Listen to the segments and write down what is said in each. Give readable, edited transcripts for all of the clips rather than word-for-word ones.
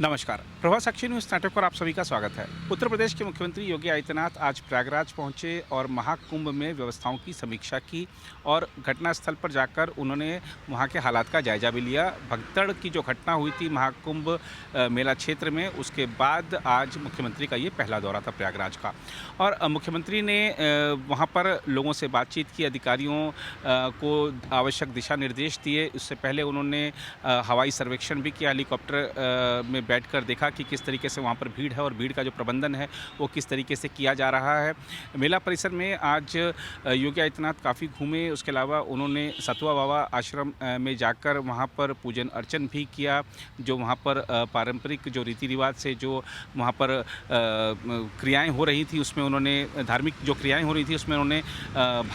नमस्कार, प्रभा साक्षी न्यूज नाटक पर आप सभी का स्वागत है। उत्तर प्रदेश के मुख्यमंत्री योगी आदित्यनाथ आज प्रयागराज पहुंचे और महाकुंभ में व्यवस्थाओं की समीक्षा की और घटनास्थल पर जाकर उन्होंने वहां के हालात का जायजा भी लिया। भगदड़ की जो घटना हुई थी महाकुंभ मेला क्षेत्र में, उसके बाद आज मुख्यमंत्री का ये पहला दौरा था प्रयागराज का। और मुख्यमंत्री ने वहाँ पर लोगों से बातचीत की, अधिकारियों को आवश्यक दिशा निर्देश दिए। उससे पहले उन्होंने हवाई सर्वेक्षण भी किया, हेलीकॉप्टर में बैठकर देखा कि किस तरीके से वहाँ पर भीड़ है और भीड़ का जो प्रबंधन है वो किस तरीके से किया जा रहा है। मेला परिसर में आज योगी आदित्यनाथ काफ़ी घूमे। उसके अलावा उन्होंने सतुआ बाबा आश्रम में जाकर वहाँ पर पूजन अर्चन भी किया। जो वहाँ पर पारंपरिक जो रीति रिवाज से जो वहाँ पर क्रियाएँ हो रही थी, उसमें उन्होंने धार्मिक जो क्रियाएँ हो रही थी उसमें उन्होंने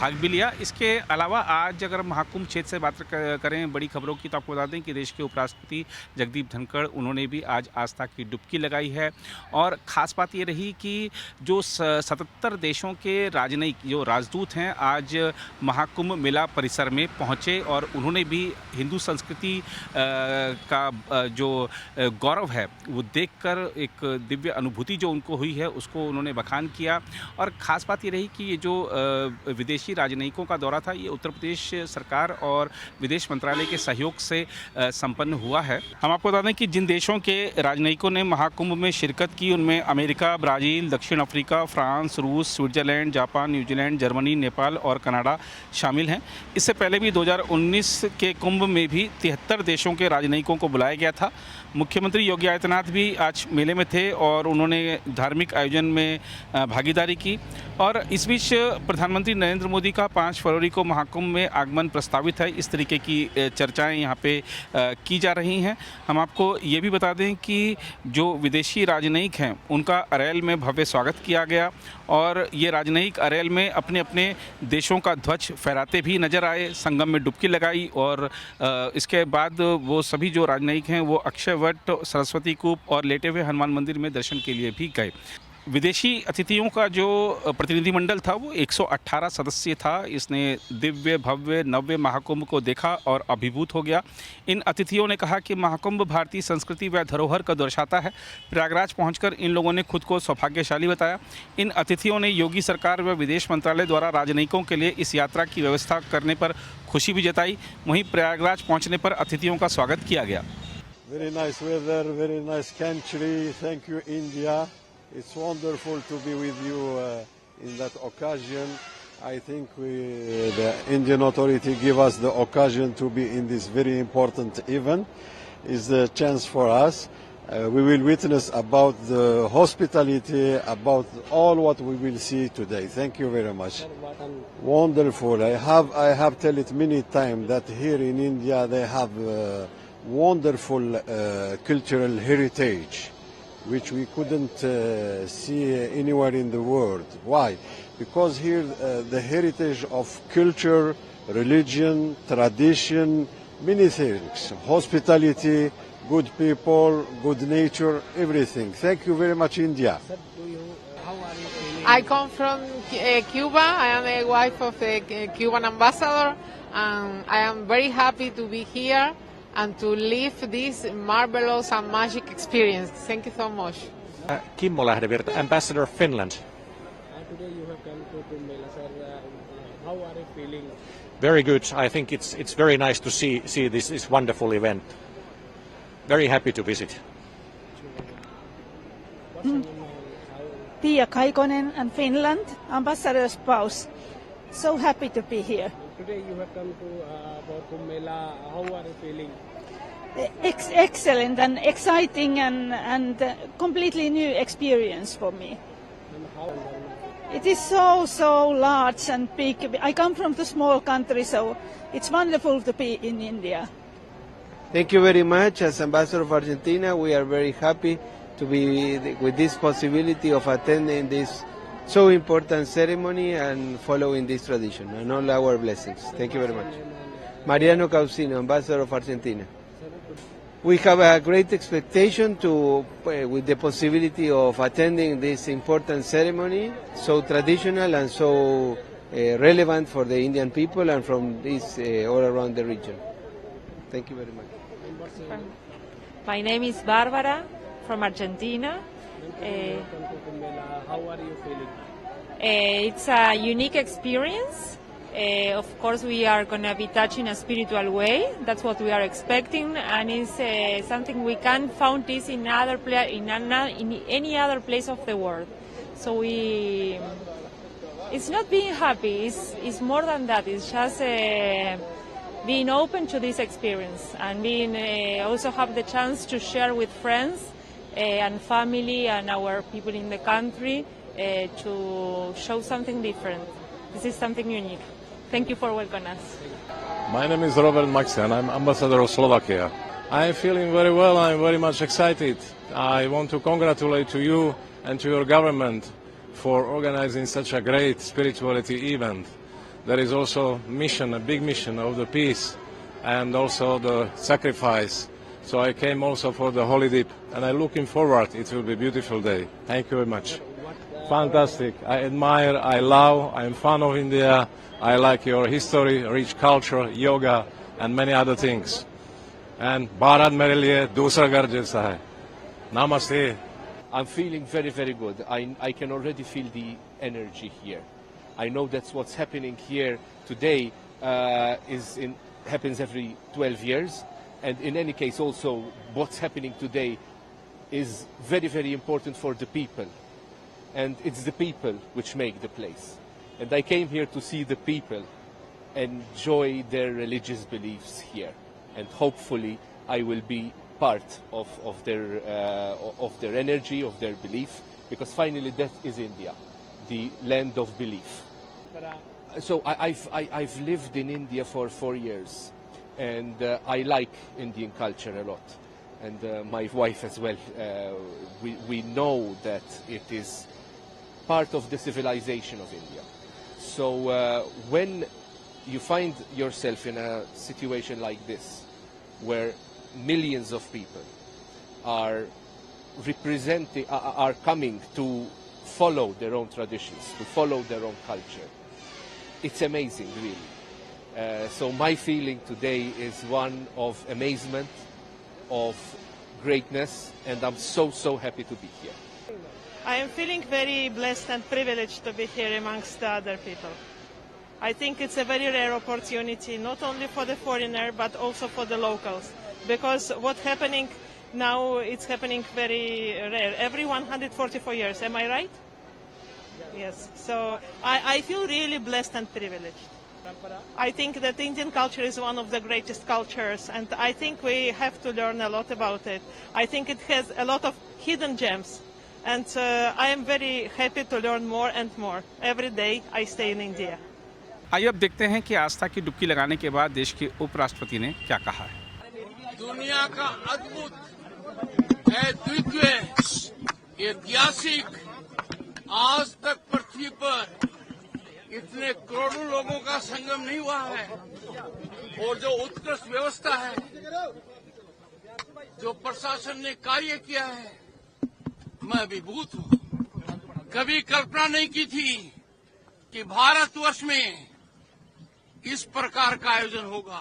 भाग भी लिया। इसके अलावा आज अगर महाकुंभ क्षेत्र से बात करें बड़ी खबरों की, तो आपको बता दें कि देश के उपराष्ट्रपति जगदीप धनखड़ उन्होंने भी आज आस्था की डुबकी लगाई है। और ख़ास बात ये रही कि जो 77 देशों के राजनयिक जो राजदूत हैं आज महाकुंभ मेला परिसर में पहुंचे और उन्होंने भी हिंदू संस्कृति का जो गौरव है वो देखकर एक दिव्य अनुभूति जो उनको हुई है उसको उन्होंने बखान किया। और ख़ास बात ये रही कि ये जो विदेशी राजनयिकों का दौरा था ये उत्तर प्रदेश सरकार और विदेश मंत्रालय के सहयोग से संपन्न हुआ है। हम आपको बता दें कि जिन देशों के राजनयिकों ने महाकुंभ में शिरकत की उनमें अमेरिका, ब्राज़ील, दक्षिण अफ्रीका, फ्रांस, रूस, Switzerland, Japan, New Zealand, Germany, Nepal और कनाडा शामिल हैं। इससे पहले भी 2019 के कुंभ में भी 73 देशों के राजनयिकों को बुलाया गया था। मुख्यमंत्री योगी आदित्यनाथ भी आज मेले में थे और उन्होंने धार्मिक आयोजन में भागीदारी की। और इस बीच प्रधानमंत्री नरेंद्र मोदी का 5 फरवरी को महाकुंभ में आगमन प्रस्तावित है। इस तरीके की चर्चाएं यहाँ पे की जा रही हैं। हम आपको ये भी बता दें कि जो विदेशी राजनयिक हैं उनका अरेल में भव्य स्वागत किया गया और ये राजनयिक अरेल में अपने अपने देशों का ध्वज फहराते भी नजर आए, संगम में डुबकी लगाई। और इसके बाद वो सभी जो राजनयिक हैं वो अक्षय वट, सरस्वती कूप और लेटे हुए हनुमान मंदिर में दर्शन के लिए भी गए। विदेशी अतिथियों का जो प्रतिनिधिमंडल था वो 118 सदस्यीय था। इसने दिव्य भव्य नव्य महाकुंभ को देखा और अभिभूत हो गया। इन अतिथियों ने कहा कि महाकुंभ भारतीय संस्कृति व धरोहर को दर्शाता है। प्रयागराज पहुंचकर इन लोगों ने खुद को सौभाग्यशाली बताया। इन अतिथियों ने योगी सरकार व विदेश मंत्रालय द्वारा राजनयिकों के लिए इस यात्रा की व्यवस्था करने पर खुशी भी जताई। वहीं प्रयागराज पहुँचने पर अतिथियों का स्वागत किया गया। Very nice weather, very nice country. Thank you, India. It's wonderful to be with you in that occasion. I think the Indian authority give us the occasion to be in this very important event. It's a chance for us. We will witness about the hospitality, about all what we will see today. Thank you very much. Wonderful. I have tell it many times that here in India they have wonderful cultural heritage, which we couldn't see anywhere in the world. Why? Because here the heritage of culture, religion, tradition, many things, hospitality, good people, good nature, everything. Thank you very much, India. I come from Cuba. I am a wife of a Cuban ambassador, and I am very happy to be here and to live this marvelous and magic experience. Thank you so much. Kimmo Lähdevirta, Ambassador of Finland. Today you have come to Mela, sir. How are you feeling? Very good. I think it's very nice to see this wonderful event. Very happy to visit. Pia Kaikonen and Finland, Ambassador's spouse. So happy to be here. Today you have come to Kumbh Mela. How are you feeling? Excellent and exciting and completely new experience for me. And how? It is so large and big. I come from the small country, so it's wonderful to be in India. Thank you very much. As Ambassador of Argentina, we are very happy to be with this possibility of attending this so important ceremony and following this tradition and all our blessings. Thank you very much. Mariano Causino, Ambassador of Argentina. We have a great expectation with the possibility of attending this important ceremony, so traditional and so relevant for the Indian people and from this all around the region. Thank you very much. My name is Barbara from Argentina. Welcome to Kumbh Mela. How are you feeling? It's a unique experience. Of course, we are going to be touching a spiritual way. That's what we are expecting, and it's something we can't find this in any other place of the world. So it's not being happy. It's more than that. It's just being open to this experience and being also have the chance to share with friends and family and our people in the country to show something different. This is something unique. Thank you for welcoming us. My name is Robert Maxen. I'm ambassador of Slovakia. I'm feeling very well. I'm very much excited. I want to congratulate to you and to your government for organizing such a great spirituality event. There is also a big mission of the peace and also the sacrifice. So I came also for the Holy Dip, and I'm looking forward. It will be a beautiful day. Thank you very much. Fantastic. I admire, I love, I'm fan of India. I like your history, rich culture, yoga, and many other things. And Bharat mere liye dusra ghar jaisa hai. Namaste. I'm feeling very, very good. I can already feel the energy here. I know that's what's happening here today happens every 12 years. And in any case, also, what's happening today is very, very important for the people. And it's the people which make the place. And I came here to see the people enjoy their religious beliefs here. And hopefully I will be part of their energy, of their belief, because finally that is India, the land of belief. So I've lived in India for 4 years, and I like Indian culture a lot. And my wife as well. We know that it is part of the civilization of India. So when you find yourself in a situation like this, where millions of people are coming to follow their own traditions, to follow their own culture, it's amazing, really. So my feeling today is one of amazement, of greatness, and I'm so happy to be here. I am feeling very blessed and privileged to be here amongst the other people. I think it's a very rare opportunity, not only for the foreigner, but also for the locals. Because what's happening now, it's happening very rare. Every 144 years, am I right? Yes. So I feel really blessed and privileged. I think that Indian culture is one of the greatest cultures, and I think we have to learn a lot about it. I think it has a lot of hidden gems. And I am very happy to learn more and more. Every day I stay in India. आइए अब देखते हैं कि आस्था की डुबकी लगाने के बाद देश के उपराष्ट्रपति ने क्या कहा है। दुनिया का अद्भुत, अद्वितीय, ऐतिहासिक, आज तक पृथ्वी पर इतने करोड़ों लोगों का संगम नहीं हुआ है। और जो उत्कृष्ट व्यवस्था है, जो प्रशासन ने कार्य किया है, मैं अभिभूत हूं। कभी कल्पना नहीं की थी कि भारतवर्ष में इस प्रकार का आयोजन होगा।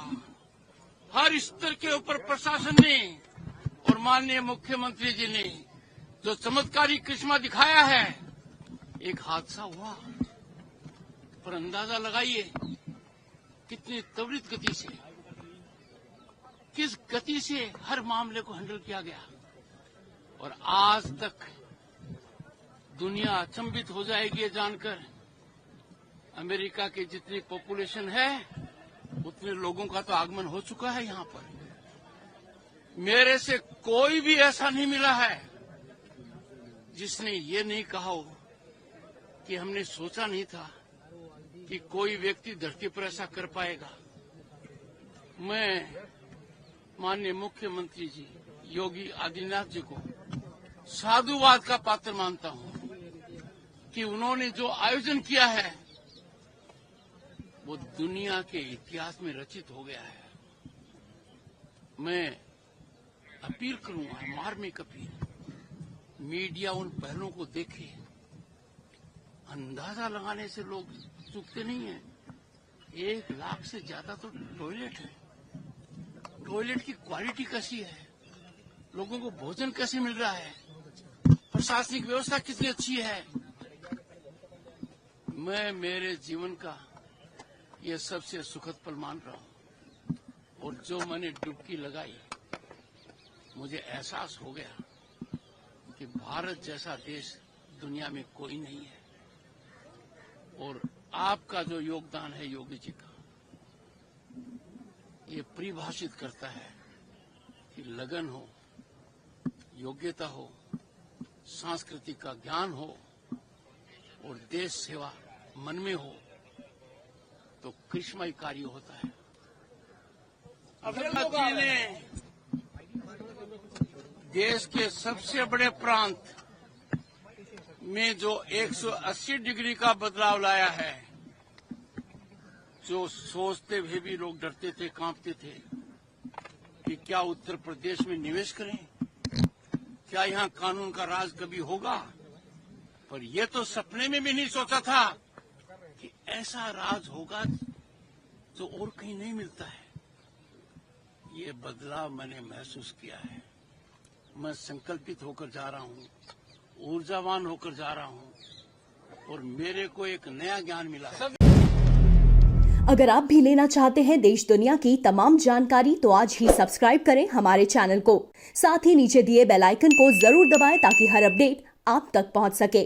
हर स्तर के ऊपर प्रशासन ने और माननीय मुख्यमंत्री जी ने जो चमत्कारी करिश्मा दिखाया है, एक हादसा हुआ, पर अंदाजा लगाइए कितनी त्वरित गति से, किस गति से हर मामले को हैंडल किया गया। और आज तक दुनिया अचंभित हो जाएगी ये जानकर, अमेरिका की जितनी पॉपुलेशन है उतने लोगों का तो आगमन हो चुका है यहाँ पर। मेरे से कोई भी ऐसा नहीं मिला है जिसने ये नहीं कहा हो कि हमने सोचा नहीं था कि कोई व्यक्ति धरती पर ऐसा कर पाएगा। मैं माननीय मुख्यमंत्री जी योगी आदित्यनाथ जी को साधुवाद का पात्र मानता हूं कि उन्होंने जो आयोजन किया है वो दुनिया के इतिहास में रचित हो गया है। मैं अपील करूंगा, मार्मिक अपील, मीडिया उन पहलों को देखे। अंदाजा लगाने से लोग चूकते नहीं है। 1 लाख से ज्यादा तो टॉयलेट है। टॉयलेट की क्वालिटी कैसी है, लोगों को भोजन कैसे मिल रहा है, प्रशासनिक व्यवस्था कितनी अच्छी है। मैं मेरे जीवन का ये सबसे सुखद पल मान रहा हूं। और जो मैंने डुबकी लगाई, मुझे एहसास हो गया कि भारत जैसा देश दुनिया में कोई नहीं है। और आपका जो योगदान है योगी जी का, ये परिभाषित करता है कि लगन हो, योग्यता हो, सांस्कृतिक का ज्ञान हो और देश सेवा मन में हो तो करिश्माई कार्य होता है। अब्दुल्ला जी ने देश के सबसे बड़े प्रांत में जो 180 डिग्री का बदलाव लाया है, जो सोचते हुए भी लोग डरते थे, कांपते थे कि क्या उत्तर प्रदेश में निवेश करें, क्या यहाँ कानून का राज कभी होगा। पर ये तो सपने में भी नहीं सोचा था कि ऐसा राज होगा जो और कहीं नहीं मिलता है। ये बदलाव मैंने महसूस किया है। मैं संकल्पित होकर जा रहा हूँ, ऊर्जावान होकर जा रहा हूँ और मेरे को एक नया ज्ञान मिला है। अगर आप भी लेना चाहते हैं देश दुनिया की तमाम जानकारी तो आज ही सब्सक्राइब करें हमारे चैनल को। साथ ही नीचे दिए बेल आइकन को जरूर दबाएं ताकि हर अपडेट आप तक पहुंच सके।